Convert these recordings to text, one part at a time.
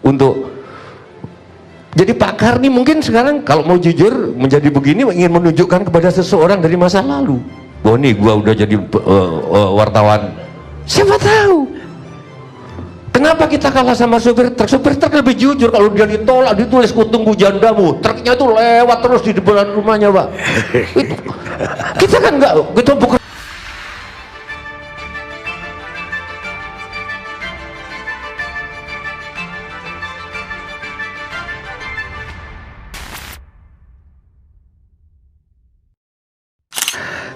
untuk. Jadi Pak Karni mungkin sekarang kalau mau jujur menjadi begini ingin menunjukkan kepada seseorang dari masa lalu, oh nih gua udah jadi wartawan. Siapa tahu kenapa kita kalah sama supir truk? Supir truk lebih jujur, kalau dia ditolak ditulis kutunggu jandamu, truknya itu lewat terus di depan rumahnya Pak. Itu, kita kan enggak, kita bukan.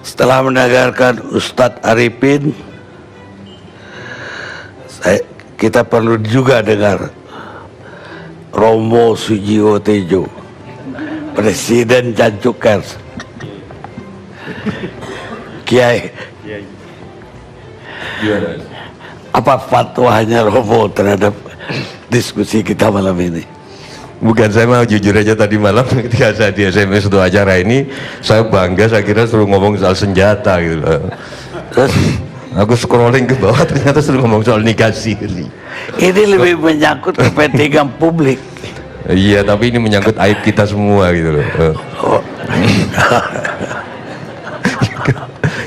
Setelah mendengarkan Ustadz Arifin, kita perlu juga dengar Romo Sujiwotejo, Presiden Jancukers. Kiai, apa fatwanya Romo terhadap diskusi kita malam ini? Bukan, saya mau jujur aja, tadi malam ketika saya di SMS untuk acara ini, saya bangga, saya kira suruh ngomong soal senjata gitu loh. Terus aku scrolling ke bawah, ternyata suruh ngomong soal nikah siri. Ini lebih menyangkut kepentingan publik. Iya, tapi ini menyangkut aib kita semua gitu loh. Oh.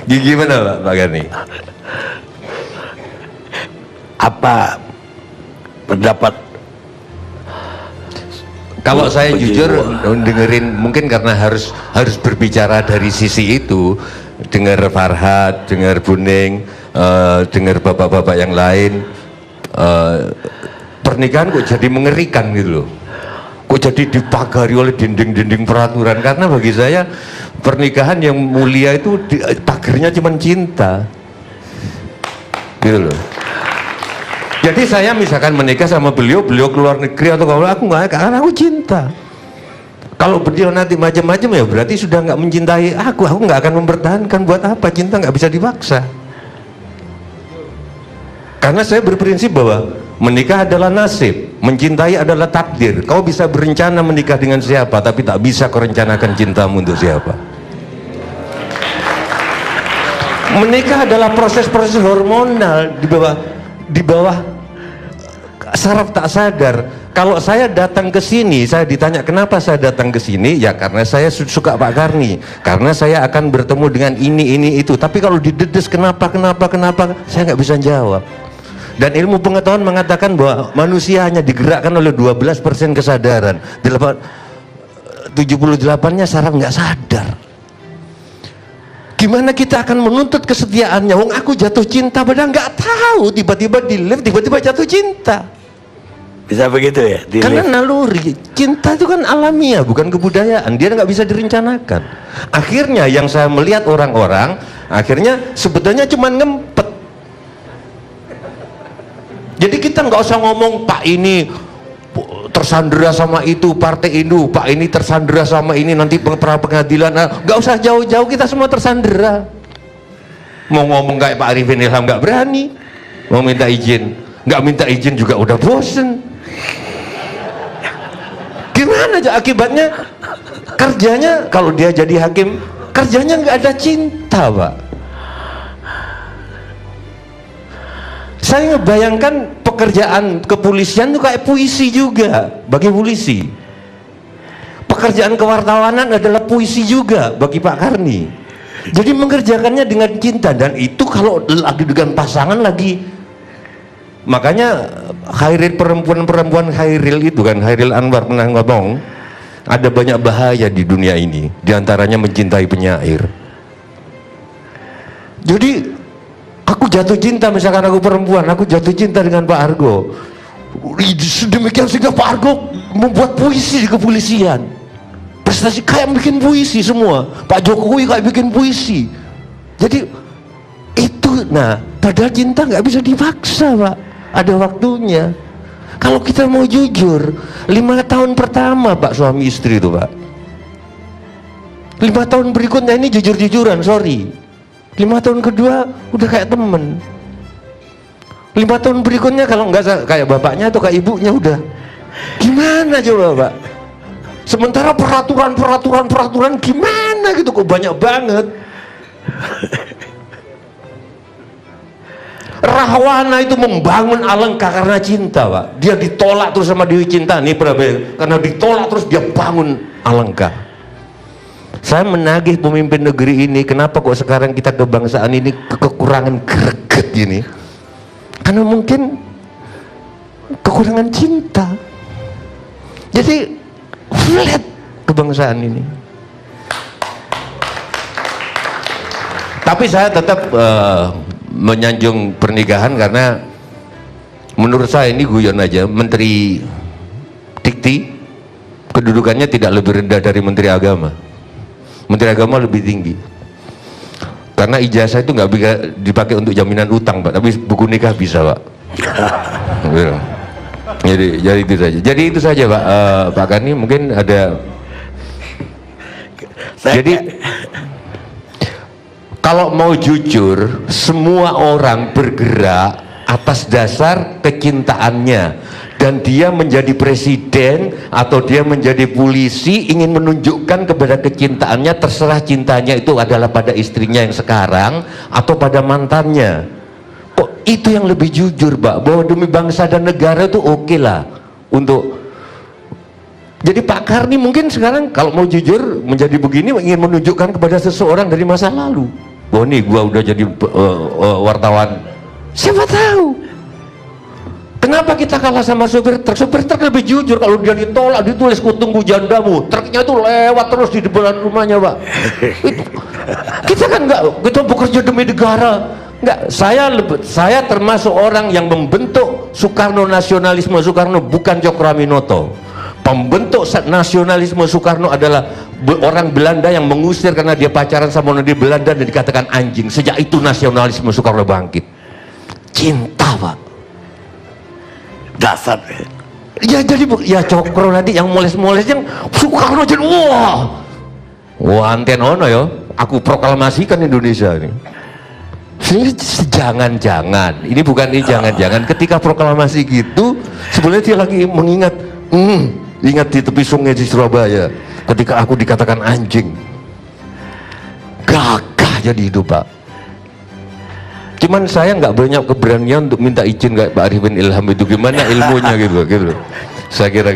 Gimana Pak Karni? Apa pendapat? Kalau saya jujur dengerin, mungkin karena harus berbicara dari sisi itu, dengar Farhad, dengar Buning, dengar bapak-bapak yang lain, pernikahan kok jadi mengerikan gitu loh, kok jadi dipagari oleh dinding-dinding peraturan. Karena bagi saya pernikahan yang mulia itu pagarnya cuma cinta gitu loh. Jadi saya misalkan menikah sama beliau keluar negeri atau kalau aku nggak, karena aku cinta. Kalau beliau nanti macam-macam ya berarti sudah nggak mencintai aku nggak akan mempertahankan. Buat apa? Cinta nggak bisa dipaksa. Karena saya berprinsip bahwa menikah adalah nasib, mencintai adalah takdir. Kau bisa berencana menikah dengan siapa, tapi tak bisa kau rencanakan cintamu untuk siapa. Menikah adalah proses-proses hormonal di bawah saraf tak sadar. Kalau saya datang ke sini, saya ditanya kenapa saya datang ke sini, ya karena saya suka Pak Karni, karena saya akan bertemu dengan ini itu. Tapi kalau didedes kenapa, saya nggak bisa jawab. Dan ilmu pengetahuan mengatakan bahwa manusia hanya digerakkan oleh 12% kesadaran, 78-nya saraf nggak sadar. Gimana kita akan menuntut kesetiaannya? Wong aku jatuh cinta padahal nggak tahu, tiba-tiba di lift, tiba-tiba jatuh cinta. Bisa begitu ya? Karena naluri cinta itu kan alamiah, bukan kebudayaan. Dia nggak bisa direncanakan. Akhirnya yang saya melihat orang-orang, akhirnya sebetulnya cuma ngempet. Jadi kita nggak usah ngomong Pak ini tersandera sama itu partai Indo, Pak ini tersandera sama ini, nanti pra pengadilan. Nggak usah jauh-jauh, kita semua tersandera. Mau ngomong kayak Pak Arifin Ilham nggak berani, mau minta izin, nggak minta izin juga udah bosen. Gimana aja akibatnya? Kerjanya kalau dia jadi hakim, kerjanya nggak ada cinta Pak. Saya ngebayangkan pekerjaan kepolisian itu kayak puisi juga bagi polisi. Pekerjaan kewartawanan adalah puisi juga bagi Pak Karni. Jadi mengerjakannya dengan cinta, dan itu kalau lagi dengan pasangan lagi. Makanya Khairil, perempuan Khairil itu kan, Khairil Anwar pernah ngomong ada banyak bahaya di dunia ini, diantaranya mencintai penyair. Jadi aku jatuh cinta, misalkan aku perempuan, aku jatuh cinta dengan Pak Argo, sedemikian sehingga Pak Argo membuat puisi di kepolisian, prestasi kayak bikin puisi semua, Pak Jokowi kayak bikin puisi. Jadi itu, nah padahal cinta nggak bisa dipaksa Pak, ada waktunya. Kalau kita mau jujur, 5 tahun pertama Pak suami istri itu Pak, 5 tahun berikutnya ini jujur-jujuran, sorry, 5 tahun kedua udah kayak temen, 5 tahun berikutnya kalau nggak kayak bapaknya atau kayak ibunya udah gimana coba Pak. Sementara peraturan gimana gitu kok banyak banget. Rahwana itu membangun Alengka karena cinta, Pak. Dia ditolak terus sama Dewi Cinta nih, karena ditolak terus dia bangun Alengka. Saya menagih pemimpin negeri ini, kenapa kok sekarang kita kebangsaan ini kekurangan greget gini? Karena mungkin kekurangan cinta. Jadi flat kebangsaan ini. Tapi saya tetap menyanjung pernikahan karena menurut saya ini guyon aja. Menteri Dikti kedudukannya tidak lebih rendah dari Menteri Agama. Menteri Agama lebih tinggi karena ijazah itu nggak bisa dipakai untuk jaminan utang, Pak, tapi buku nikah bisa, Pak. jadi itu saja. Jadi itu saja, Pak. Pak Kani mungkin ada. Jadi kalau mau jujur, semua orang bergerak atas dasar kecintaannya, dan dia menjadi presiden atau dia menjadi polisi ingin menunjukkan kepada kecintaannya, terserah cintanya itu adalah pada istrinya yang sekarang atau pada mantannya. Kok itu yang lebih jujur, Pak, bahwa demi bangsa dan negara itu oke lah untuk. Jadi Pak Karni mungkin sekarang kalau mau jujur menjadi begini ingin menunjukkan kepada seseorang dari masa lalu, bahwa nih gua udah jadi wartawan. Siapa tahu kenapa kita kalah sama supir truk. Supir truk lebih jujur, kalau dia ditolak ditulis kutunggu jandamu, truknya itu lewat terus di depan rumahnya, Pak. Kita kan enggak, kita bekerja demi negara. Enggak, saya termasuk orang yang membentuk Soekarno nasionalisme Soekarno, bukan Cokroaminoto. Pembentuk nasionalisme Soekarno adalah orang Belanda yang mengusir karena dia pacaran sama orang di Belanda dan dikatakan anjing. Sejak itu nasionalisme Soekarno bangkit. Cinta, Pak. Dasar. Ya jadi ya Cokro nanti yang moles-moles yang Soekarno jadi wah anten ono ya. Aku proklamasikan Indonesia ini. Jangan-jangan ini bukan ini jangan-jangan ketika proklamasi gitu sebenarnya dia lagi mengingat ingat di tepi sungai di Surabaya ketika aku dikatakan anjing. Gagah jadi hidup, Pak. Cuman saya nggak banyak keberanian untuk minta izin kayak Pak Arifin Ilham itu, gimana ilmunya gitu. Saya kira